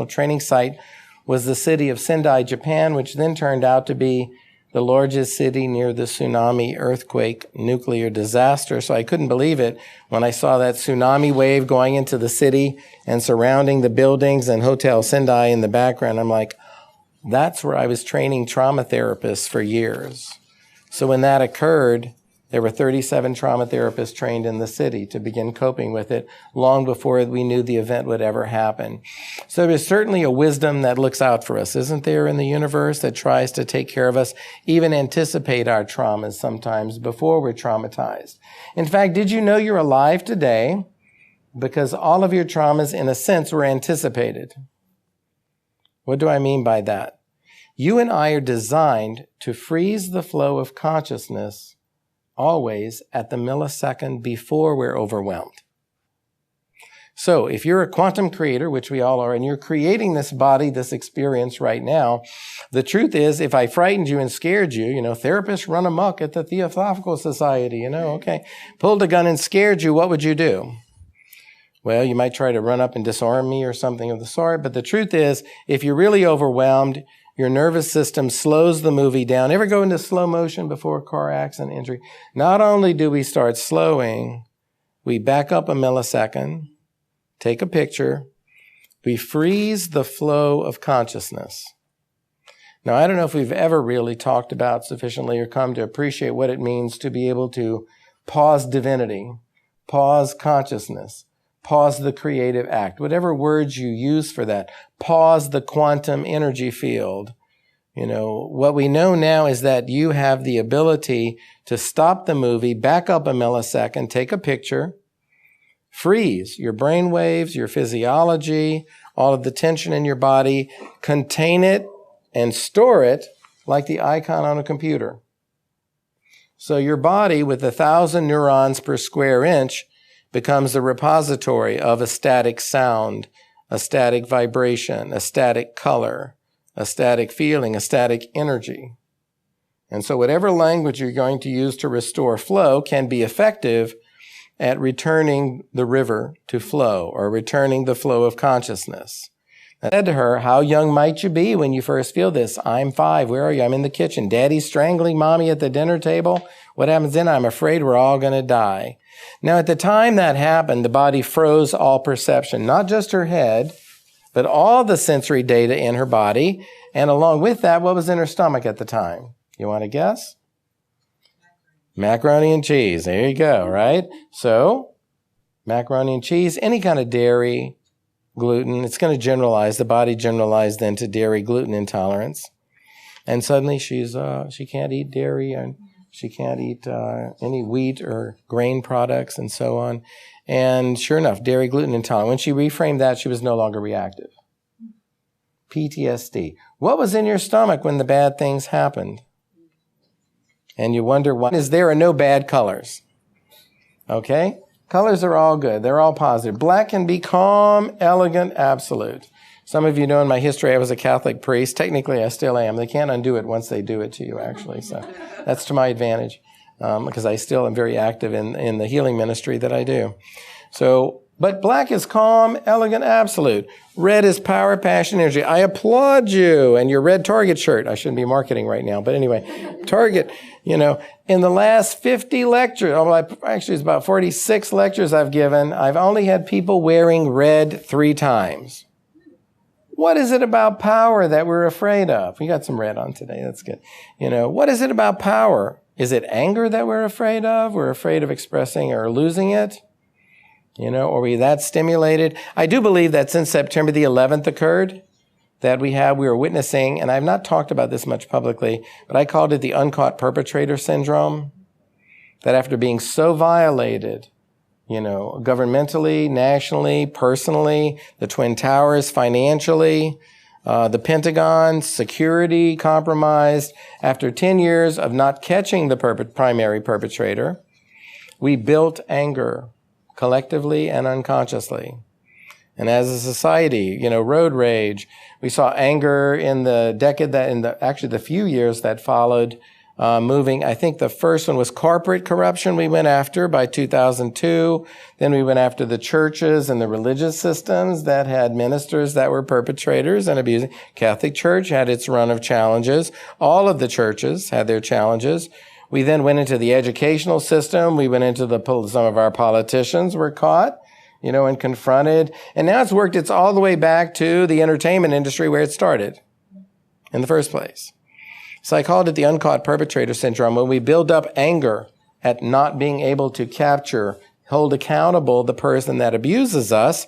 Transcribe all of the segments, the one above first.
training site was the city of Sendai, Japan, which then turned out to be the largest city near the tsunami, earthquake, nuclear disaster. So I couldn't believe it when I saw that tsunami wave going into the city and surrounding the buildings and Hotel Sendai in the background. I'm like, that's where I was training trauma therapists for years. So when that occurred, there were 37 trauma therapists trained in the city to begin coping with it long before we knew the event would ever happen. So there's certainly a wisdom that looks out for us, isn't there, in the universe, that tries to take care of us, even anticipate our traumas sometimes before we're traumatized. In fact, did you know you're alive today because all of your traumas, in a sense, were anticipated? What do I mean by that? You and I are designed to freeze the flow of consciousness always at the millisecond before we're overwhelmed. So if you're a quantum creator, which we all are, and you're creating this body, this experience right now, the truth is, if I frightened you and scared you, therapists run amok at the Theosophical Society, okay, pulled a gun and scared you, what would you do? Well, you might try to run up and disarm me or something of the sort, but the truth is, if you're really overwhelmed, your nervous system slows the movie down. Ever go into slow motion before a car accident injury? Not only do we start slowing, we back up a millisecond, take a picture, we freeze the flow of consciousness. Now, I don't know if we've ever really talked about sufficiently or come to appreciate what it means to be able to pause divinity, pause consciousness, pause the creative act, whatever words you use for that, pause the quantum energy field. What we know now is that you have the ability to stop the movie, back up a millisecond, take a picture, freeze your brain waves, your physiology, all of the tension in your body, contain it and store it like the icon on a computer. So your body, with 1,000 neurons per square inch, becomes the repository of a static sound, a static vibration, a static color, a static feeling, a static energy. And so whatever language you're going to use to restore flow can be effective at returning the river to flow or returning the flow of consciousness. I said to her, how young might you be when you first feel this? I'm 5. Where are you? I'm in the kitchen. Daddy's strangling mommy at the dinner table. What happens then? I'm afraid we're all going to die. Now, at the time that happened, the body froze all perception, not just her head, but all the sensory data in her body. And along with that, what was in her stomach at the time? You want to guess? Macaroni and cheese. There you go, right? So, macaroni and cheese, any kind of dairy, gluten, it's going to generalize. The body generalized then to dairy gluten intolerance. And suddenly she can't eat dairy and she can't eat any wheat or grain products and so on. And sure enough, dairy gluten intolerant. When she reframed that, she was no longer reactive. PTSD. What was in your stomach when the bad things happened? And you wonder, why is there no bad colors? Okay? Colors are all good. They're all positive. Black can be calm, elegant, absolute. Some of you know in my history I was a Catholic priest. Technically, I still am. They can't undo it once they do it to you, actually. So that's to my advantage because I still am very active in the healing ministry that I do. So, but black is calm, elegant, absolute. Red is power, passion, energy. I applaud you and your red Target shirt. I shouldn't be marketing right now, but anyway, Target, in the last 50 lectures, actually it's about 46 lectures I've given, I've only had people wearing red 3 times. What is it about power that we're afraid of? We got some red on today. That's good. What is it about power? Is it anger that we're afraid of? We're afraid of expressing or losing it? Are we that stimulated? I do believe that since September the 11th occurred, that we were witnessing, and I've not talked about this much publicly, but I called it the uncaught perpetrator syndrome, that after being so violated, governmentally, nationally, personally, the Twin Towers, financially, the Pentagon, security compromised, after 10 years of not catching the primary perpetrator, we built anger collectively and unconsciously. And as a society, road rage, we saw anger in the decade the few years that followed moving. I think the first one was corporate corruption we went after by 2002. Then we went after the churches and the religious systems that had ministers that were perpetrators and abusing. Catholic Church had its run of challenges. All of the churches had their challenges. We then went into the educational system. We went into some of our politicians were caught, and confronted. And now it's all the way back to the entertainment industry where it started in the first place. So I called it the uncaught perpetrator syndrome. When we build up anger at not being able to capture, hold accountable the person that abuses us,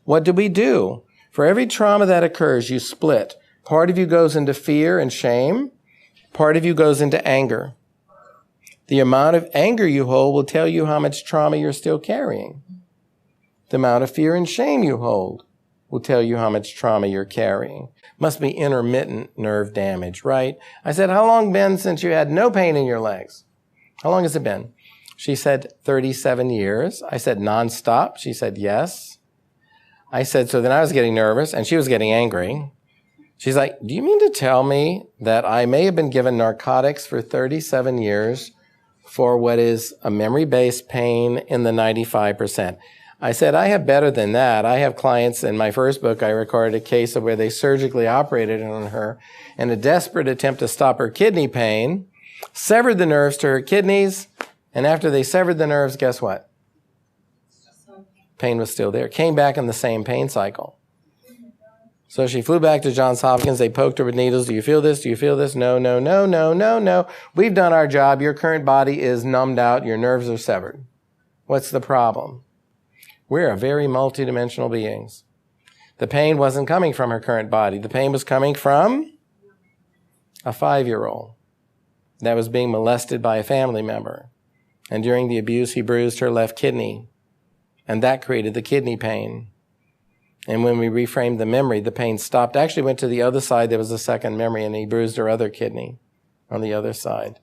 what do? For every trauma that occurs, you split. Part of you goes into fear and shame. Part of you goes into anger. The amount of anger you hold will tell you how much trauma you're still carrying. The amount of fear and shame you hold will tell you how much trauma you're carrying. Must be intermittent nerve damage, right? I said, how long been since you had no pain in your legs? How long has it been? She said, 37 years. I said, nonstop? She said, yes. I said, so then I was getting nervous, and she was getting angry. She's like, do you mean to tell me that I may have been given narcotics for 37 years for what is a memory-based pain in the 95%? I said, I have better than that. I have clients in my first book. I recorded a case of where they surgically operated on her in a desperate attempt to stop her kidney pain, severed the nerves to her kidneys, and after they severed the nerves, guess what? Pain was still there. Came back in the same pain cycle. So she flew back to Johns Hopkins. They poked her with needles. Do you feel this? Do you feel this? No, no, no, no, no, no. We've done our job. Your current body is numbed out. Your nerves are severed. What's the problem? We're very multidimensional beings. The pain wasn't coming from her current body. The pain was coming from a 5-year-old that was being molested by a family member. And during the abuse, he bruised her left kidney. And that created the kidney pain. And when we reframed the memory, the pain stopped. Actually went to the other side. There was a second memory, and he bruised her other kidney on the other side.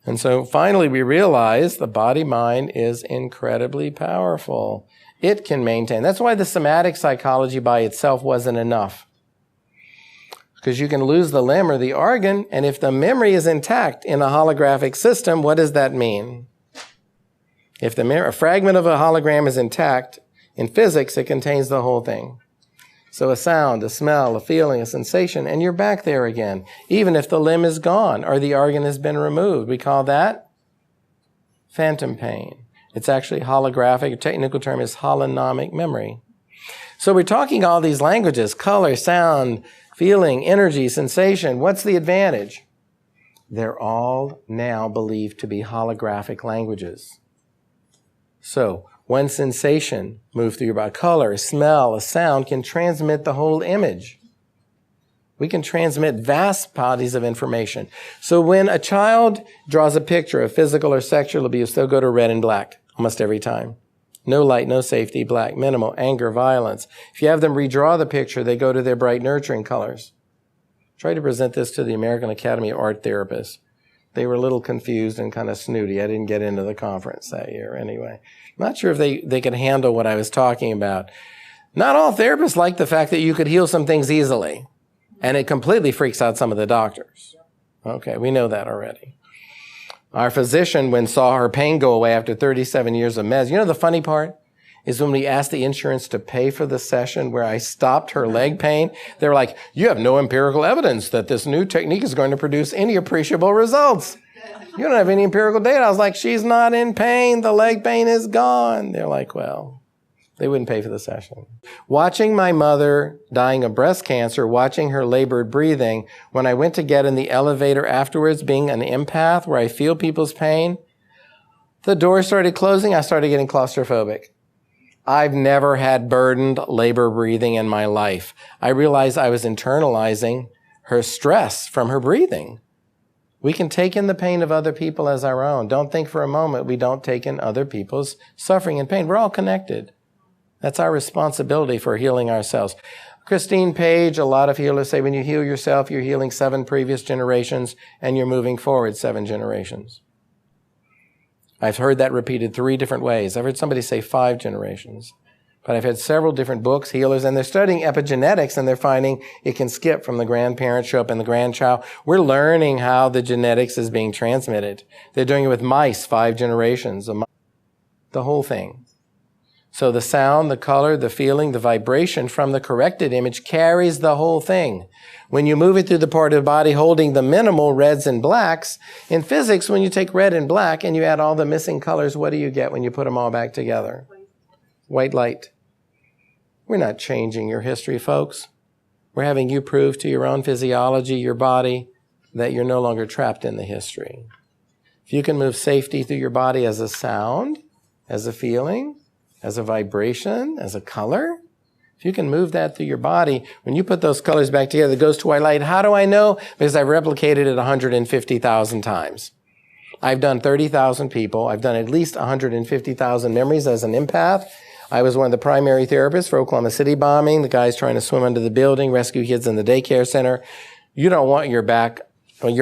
And so finally we realized the body-mind is incredibly powerful. It can maintain. That's why the somatic psychology by itself wasn't enough. Because you can lose the limb or the organ, and if the memory is intact in a holographic system, what does that mean? If a fragment of a hologram is intact, in physics, it contains the whole thing. So a sound, a smell, a feeling, a sensation, and you're back there again, even if the limb is gone or the organ has been removed. We call that phantom pain. It's actually holographic. A technical term is holonomic memory. So we're talking all these languages, color, sound, feeling, energy, sensation. What's the advantage? They're all now believed to be holographic languages. So one sensation moved through your body, color, a smell, a sound can transmit the whole image. We can transmit vast bodies of information. So when a child draws a picture of physical or sexual abuse, they'll go to red and black almost every time. No light, no safety, black, minimal, anger, violence. If you have them redraw the picture, they go to their bright, nurturing colors. Try to present this to the American Academy of Art therapists. They were a little confused and kind of snooty. I didn't get into the conference that year anyway. I'm not sure if they could handle what I was talking about. Not all therapists like the fact that you could heal some things easily. And it completely freaks out some of the doctors. Okay, we know that already. Our physician, when saw her pain go away after 37 years of meds, the funny part is when we asked the insurance to pay for the session where I stopped her leg pain, they were like, you have no empirical evidence that this new technique is going to produce any appreciable results. You don't have any empirical data. I was like, she's not in pain. The leg pain is gone. They're like, well, they wouldn't pay for the session. Watching my mother dying of breast cancer, watching her labored breathing, when I went to get in the elevator afterwards, being an empath where I feel people's pain, the door started closing. I started getting claustrophobic. I've never had burdened labor breathing in my life. I realized I was internalizing her stress from her breathing. We can take in the pain of other people as our own. Don't think for a moment we don't take in other people's suffering and pain. We're all connected. That's our responsibility for healing ourselves. Christine Page, a lot of healers say when you heal yourself, you're healing 7 previous generations and you're moving forward 7 generations. I've heard that repeated 3 different ways. I've heard somebody say 5 generations. But I've had several different books, healers, and they're studying epigenetics, and they're finding it can skip from the grandparent, show up in the grandchild. We're learning how the genetics is being transmitted. They're doing it with mice, 5 generations, the whole thing. So the sound, the color, the feeling, the vibration from the corrected image carries the whole thing. When you move it through the part of the body holding the minimal reds and blacks, in physics, when you take red and black and you add all the missing colors, what do you get when you put them all back together? White light. We're not changing your history, folks. We're having you prove to your own physiology, your body, that you're no longer trapped in the history. If you can move safety through your body as a sound, as a feeling, as a vibration, as a color, if you can move that through your body, when you put those colors back together, it goes to white light. How do I know? Because I've replicated it 150,000 times. I've done 30,000 people. I've done at least 150,000 memories as an empath. I was one of the primary therapists for Oklahoma City bombing. The guys trying to swim under the building, rescue kids in the daycare center. You don't want your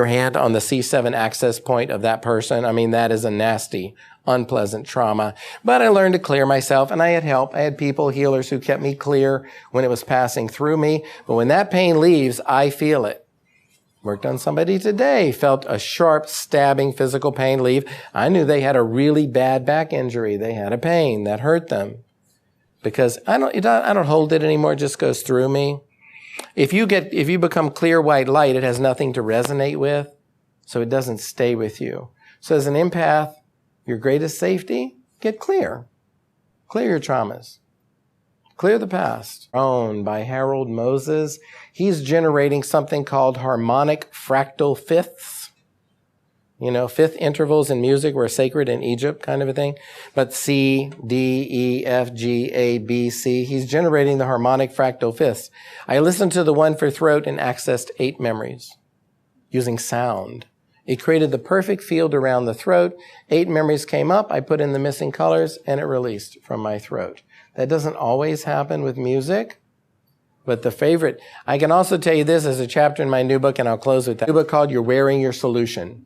hand on the C7 access point of that person. I mean, that is a nasty, unpleasant trauma. But I learned to clear myself, and I had help. I had people, healers, who kept me clear when it was passing through me. But when that pain leaves, I feel it. Worked on somebody today, felt a sharp, stabbing physical pain leave. I knew they had a really bad back injury. They had a pain that hurt them. Because I don't hold it anymore, it just goes through me. If you become clear white light, it has nothing to resonate with, so it doesn't stay with you. So as an empath, your greatest safety, get clear. Clear your traumas. Clear the past. Owned by Harold Moses. He's generating something called harmonic fractal fifths. You know, fifth intervals in music were sacred in Egypt, kind of a thing. But C, D, E, F, G, A, B, C. He's generating the harmonic fractal fifths. I listened to the one for throat and accessed 8 memories using sound. It created the perfect field around the throat. 8 memories came up. I put in the missing colors, and it released from my throat. That doesn't always happen with music. But the favorite, I can also tell you this as a chapter in my new book, and I'll close with that. A new book called You're Wearing Your Solution.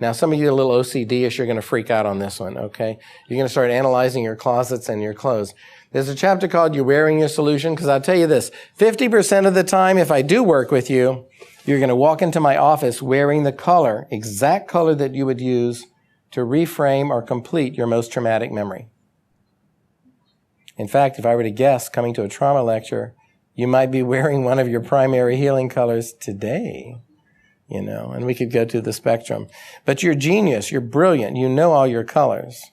Now, some of you are a little OCD-ish, you're going to freak out on this one, okay? You're going to start analyzing your closets and your clothes. There's a chapter called You're Wearing Your Solution, because I'll tell you this, 50% of the time, if I do work with you, you're going to walk into my office wearing the color, exact color that you would use to reframe or complete your most traumatic memory. In fact, if I were to guess, coming to a trauma lecture, you might be wearing one of your primary healing colors today. You know, and we could go to the spectrum. But you're genius, you're brilliant, you know all your colors,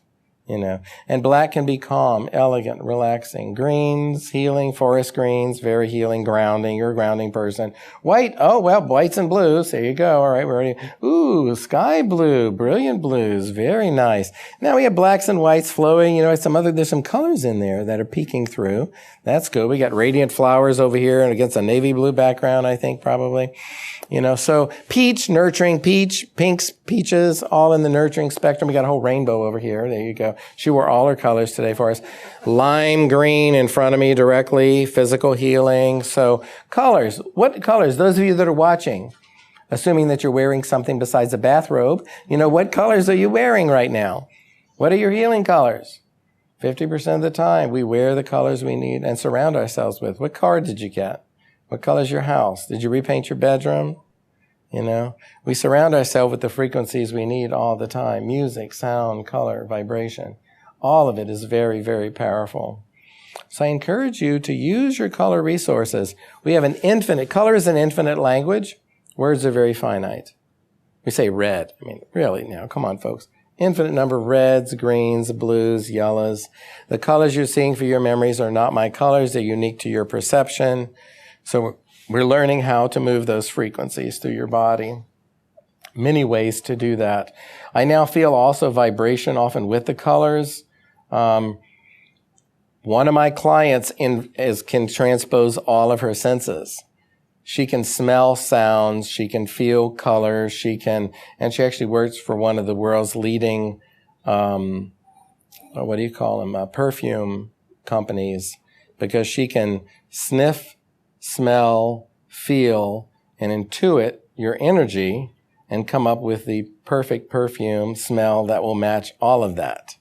you know. And black can be calm, elegant, relaxing. Greens, healing, forest greens, very healing, grounding, you're a grounding person. White, oh, well, whites and blues, there you go, all right, we're ready. Ooh, sky blue, brilliant blues, very nice. Now we have blacks and whites flowing, you know, there's some colors in there that are peeking through. That's good. We got radiant flowers over here and against a navy blue background, I think, probably. You know, so peach, nurturing, peach, pinks, peaches, all in the nurturing spectrum. We got a whole rainbow over here. There you go. She wore all her colors today for us. Lime green in front of me directly, physical healing. So colors. What colors? Those of you that are watching, assuming that you're wearing something besides a bathrobe, you know, what colors are you wearing right now? What are your healing colors? 50% of the time, we wear the colors we need and surround ourselves with. What card did you get? What color's your house? Did you repaint your bedroom? You know, we surround ourselves with the frequencies we need all the time. Music, sound, color, vibration. All of it is very, very powerful. So I encourage you to use your color resources. We have color is an infinite language. Words are very finite. We say red. I mean, really now, come on, folks. Infinite number of reds, greens, blues, yellows. The colors you're seeing for your memories are not my colors. They're unique to your perception. So we're learning how to move those frequencies through your body. Many ways to do that. I now feel also vibration often with the colors. One of my clients can transpose all of her senses. She can smell sounds, she can feel colors, and she actually works for one of the world's leading, perfume companies, because she can sniff, smell, feel, and intuit your energy and come up with the perfect perfume smell that will match all of that.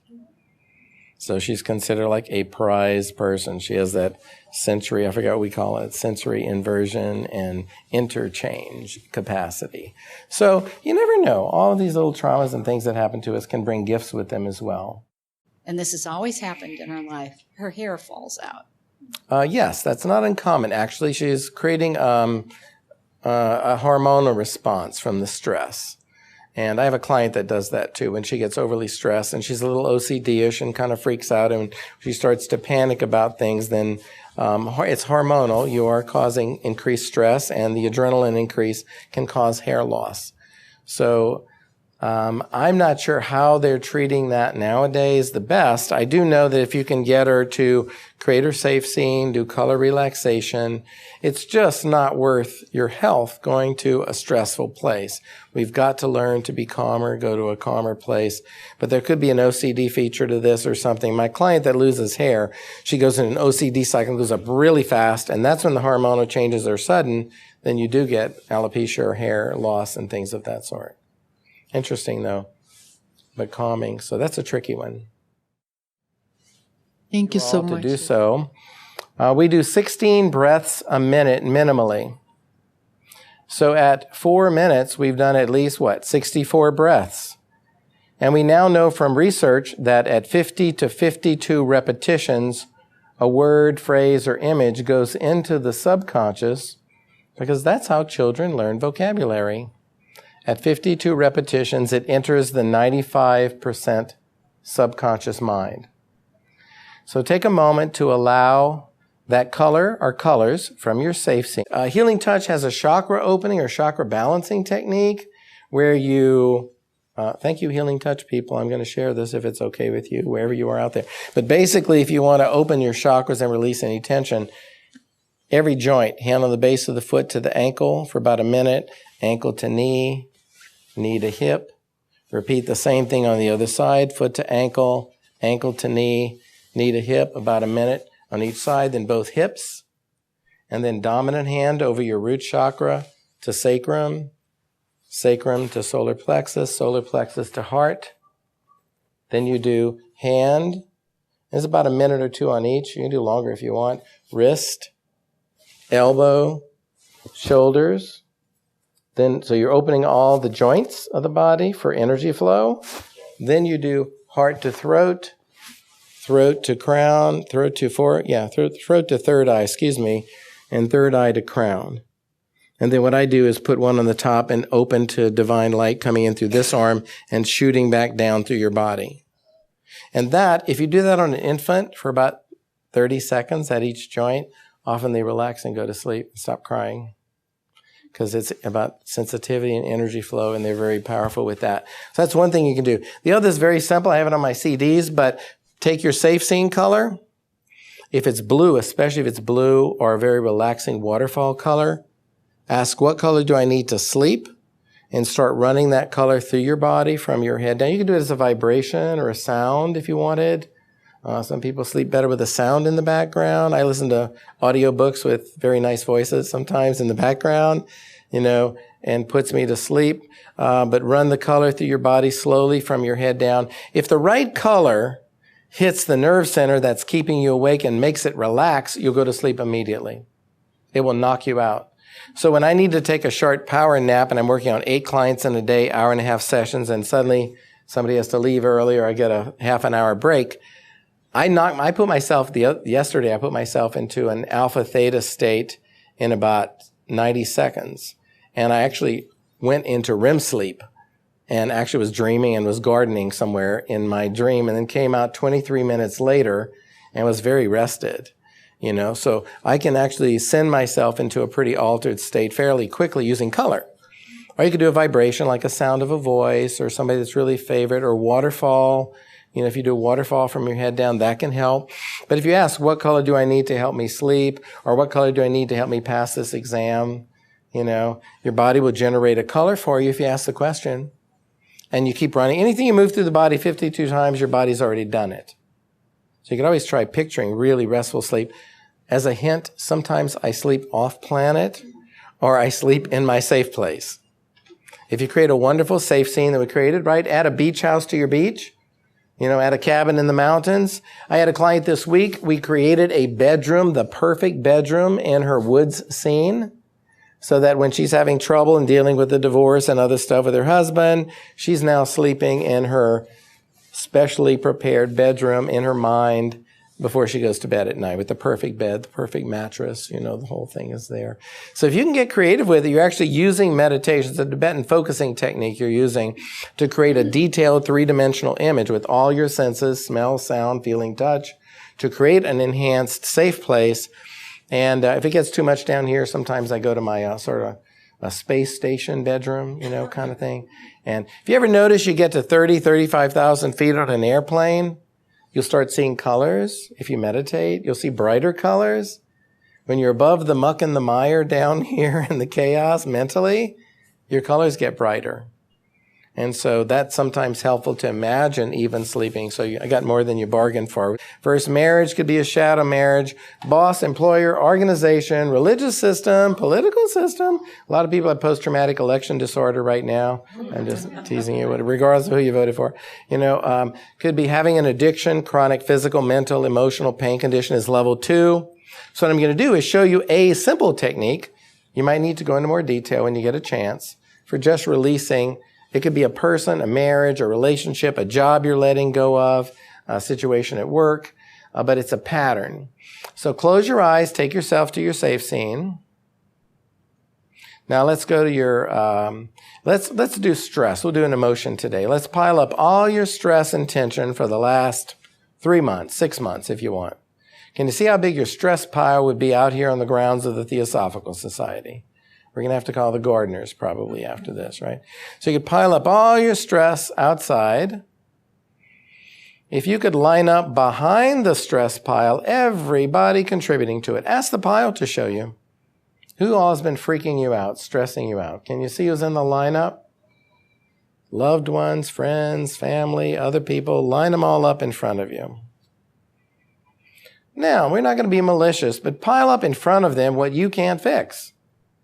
So she's considered like a prized person. She has that sensory, I forgot what we call it, sensory inversion and interchange capacity. So you never know. All of these little traumas and things that happen to us can bring gifts with them as well. And this has always happened in her life. Her hair falls out. Yes, that's not uncommon. Actually, she's creating a hormonal response from the stress. And I have a client that does that too. When she gets overly stressed and she's a little OCD-ish and kind of freaks out and she starts to panic about things, then it's hormonal. You are causing increased stress, and the adrenaline increase can cause hair loss. So I'm not sure how they're treating that nowadays the best. I do know that if you can get her to create her safe scene, do color relaxation, it's just not worth your health going to a stressful place. We've got to learn to be calmer, go to a calmer place. But there could be an OCD feature to this or something. My client that loses hair, she goes in an OCD cycle, goes up really fast, and that's when the hormonal changes are sudden. Then you do get alopecia or hair loss and things of that sort. Interesting, though, but calming. So that's a tricky one. Thank you so much. To do so, we do 16 breaths a minute minimally. So at 4 minutes, we've done at least, 64 breaths. And we now know from research that at 50 to 52 repetitions, a word, phrase, or image goes into the subconscious, because that's how children learn vocabulary. At 52 repetitions, it enters the 95% subconscious mind. So take a moment to allow that color or colors from your safe scene. Healing Touch has a chakra opening or chakra balancing technique where you, thank you, Healing Touch people. I'm going to share this if it's okay with you, wherever you are out there. But basically, if you want to open your chakras and release any tension, every joint, hand on the base of the foot to the ankle for about a minute, ankle to knee, knee to hip. Repeat the same thing on the other side, foot to ankle, ankle to knee, knee to hip, about a minute on each side, then both hips. And then dominant hand over your root chakra to sacrum, sacrum to solar plexus to heart. Then you do hand. There's about a minute or two on each. You can do longer if you want. Wrist, elbow, shoulders. Then, so you're opening all the joints of the body for energy flow. Then you do heart to throat, throat to crown, throat to throat to third eye, and third eye to crown. And then what I do is put one on the top and open to divine light coming in through this arm and shooting back down through your body. And that, if you do that on an infant for about 30 seconds at each joint, often they relax and go to sleep and stop crying, because it's about sensitivity and energy flow, and they're very powerful with that. So that's one thing you can do. The other is very simple. I have it on my CDs, but take your safe scene color. If it's blue, especially if it's blue or a very relaxing waterfall color, ask, what color do I need to sleep? And start running that color through your body from your head down. You can do it as a vibration or a sound if you wanted. Some people sleep better with a sound in the background. I listen to audiobooks with very nice voices sometimes in the background, and puts me to sleep. But run the color through your body slowly from your head down. If the right color hits the nerve center that's keeping you awake and makes it relax, you'll go to sleep immediately. It will knock you out. So when I need to take a short power nap and I'm working on 8 clients in a day, hour-and-a-half sessions, and suddenly somebody has to leave early or I get a half an hour break, yesterday I put myself into an alpha theta state in about 90 seconds. And I actually went into REM sleep and actually was dreaming and was gardening somewhere in my dream, and then came out 23 minutes later and was very rested. So I can actually send myself into a pretty altered state fairly quickly using color. Or you could do a vibration like a sound of a voice or somebody that's really favorite, or waterfall. If you do a waterfall from your head down, that can help. But if you ask, what color do I need to help me sleep? Or what color do I need to help me pass this exam? Your body will generate a color for you if you ask the question. And you keep running. Anything you move through the body 52 times, your body's already done it. So you can always try picturing really restful sleep. As a hint, sometimes I sleep off planet or I sleep in my safe place. If you create a wonderful safe scene that we created, right? Add a beach house to your beach. at a cabin in the mountains. I had a client this week. We created a bedroom, the perfect bedroom in her woods scene, so that when she's having trouble and dealing with the divorce and other stuff with her husband, she's now sleeping in her specially prepared bedroom in her mind before she goes to bed at night with the perfect bed, the perfect mattress, the whole thing is there. So if you can get creative with it, you're actually using meditation. It's a Tibetan focusing technique you're using to create a detailed three-dimensional image with all your senses, smell, sound, feeling, touch, to create an enhanced, safe place. And if it gets too much down here, sometimes I go to my sort of a space station bedroom, kind of thing. And if you ever notice you get to 35,000 feet on an airplane, you'll start seeing colors. If you meditate, you'll see brighter colors. When you're above the muck and the mire down here in the chaos mentally, your colors get brighter. And so that's sometimes helpful to imagine even sleeping. So I got more than you bargained for. First, marriage could be a shadow marriage. Boss, employer, organization, religious system, political system. A lot of people have post-traumatic election disorder right now. I'm just teasing you, regardless of who you voted for. Could be having an addiction, chronic physical, mental, emotional pain condition is level 2. So what I'm going to do is show you a simple technique. You might need to go into more detail when you get a chance for just releasing. It could be a person, a marriage, a relationship, a job you're letting go of, a situation at work, but it's a pattern. So close your eyes, take yourself to your safe scene. Now let's go to your, let's do stress. We'll do an emotion today. Let's pile up all your stress and tension for the last 3 months, 6 months if you want. Can you see how big your stress pile would be out here on the grounds of the Theosophical Society? We're going to have to call the gardeners probably after this, right? So you could pile up all your stress outside. If you could line up behind the stress pile, everybody contributing to it. Ask the pile to show you. Who all has been freaking you out, stressing you out? Can you see who's in the lineup? Loved ones, friends, family, other people. Line them all up in front of you. Now, we're not going to be malicious, but pile up in front of them what you can't fix.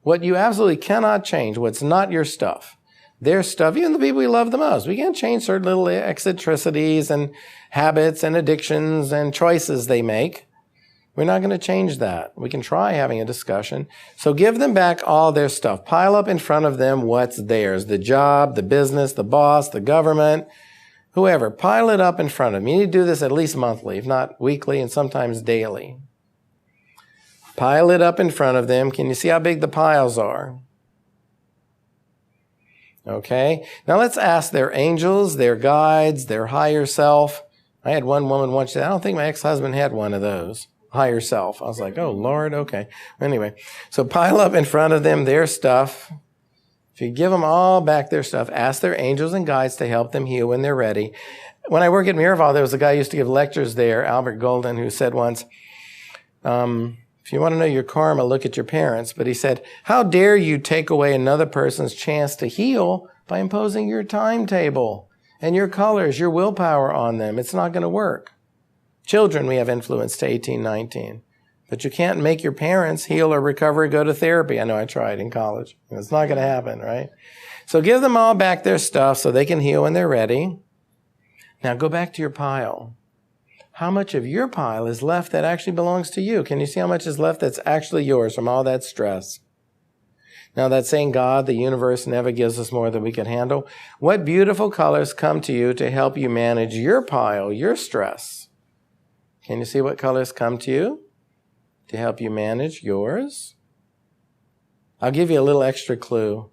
What you absolutely cannot change, what's not your stuff. Their stuff, even the people we love the most. We can't change certain little eccentricities and habits and addictions and choices they make. We're not going to change that. We can try having a discussion. So give them back all their stuff. Pile up in front of them what's theirs. The job, the business, the boss, the government, whoever. Pile it up in front of them. You need to do this at least monthly, if not weekly and sometimes daily. Pile it up in front of them. Can you see how big the piles are? Okay. Now let's ask their angels, their guides, their higher self. I had one woman once say, I don't think my ex-husband had one of those. Higher self. I was like, oh, Lord, okay. Anyway, so pile up in front of them their stuff. If you give them all back their stuff, ask their angels and guides to help them heal when they're ready. When I worked at Miraval, there was a guy who used to give lectures there, Albert Golden, who said once, if you want to know your karma, look at your parents. But he said, how dare you take away another person's chance to heal by imposing your timetable and your colors, your willpower on them? It's not going to work. Children, we have influence to 18, 19. But you can't make your parents heal or recover or go to therapy. I know I tried in college. It's not going to happen, right? So give them all back their stuff so they can heal when they're ready. Now go back to your pile. How much of your pile is left that actually belongs to you? Can you see how much is left that's actually yours from all that stress? Now that saying, God, the universe never gives us more than we can handle. What beautiful colors come to you to help you manage your pile, your stress? Can you see what colors come to you to help you manage yours? I'll give you a little extra clue.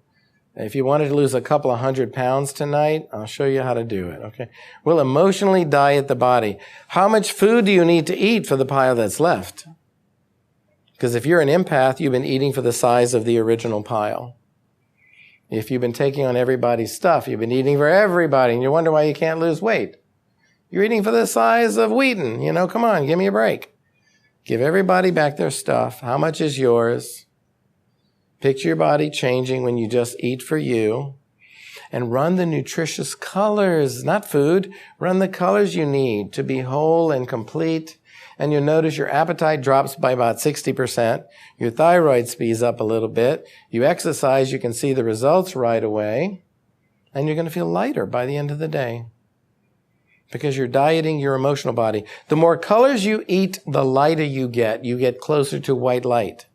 If you wanted to lose a couple of 100 pounds tonight, I'll show you how to do it, okay? We'll emotionally diet the body. How much food do you need to eat for the pile that's left? Because if you're an empath, you've been eating for the size of the original pile. If you've been taking on everybody's stuff, you've been eating for everybody, and you wonder why you can't lose weight. You're eating for the size of Wheaton. Come on, give me a break. Give everybody back their stuff. How much is yours? Picture your body changing when you just eat for you. And run the nutritious colors, not food. Run the colors you need to be whole and complete. And you'll notice your appetite drops by about 60%. Your thyroid speeds up a little bit. You exercise, you can see the results right away. And you're going to feel lighter by the end of the day. because you're dieting your emotional body. The more colors you eat, the lighter you get. You get closer to white light.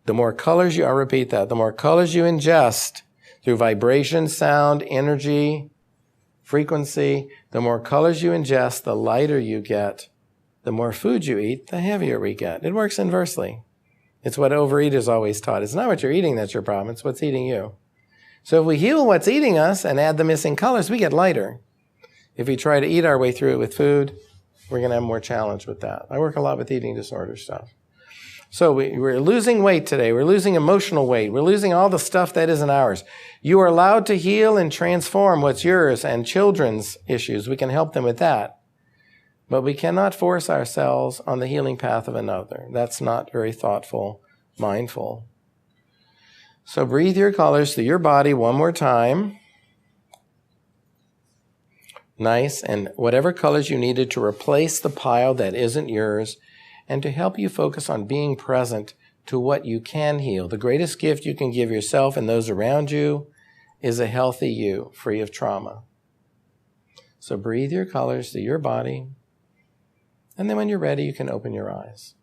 The more colors you, I'll repeat that, the more colors you ingest through vibration, sound, energy, frequency, the more colors you ingest, the lighter you get. The more food you eat, the heavier we get. It works inversely. It's what overeaters always taught. It's not what you're eating that's your problem. It's what's eating you. So if we heal what's eating us and add the missing colors, we get lighter. If we try to eat our way through it with food, we're going to have more challenge with that. I work a lot with eating disorder stuff. So we're losing weight today. We're losing emotional weight. We're losing all the stuff that isn't ours. You are allowed to heal and transform what's yours and children's issues. We can help them with that. But we cannot force ourselves on the healing path of another. That's not very thoughtful, mindful. So breathe your colors through your body one more time. Nice. And whatever colors you needed to replace the pile that isn't yours, and to help you focus on being present to what you can heal. The greatest gift you can give yourself and those around you is a healthy you, free of trauma. So breathe your colors through your body, and then when you're ready, you can open your eyes.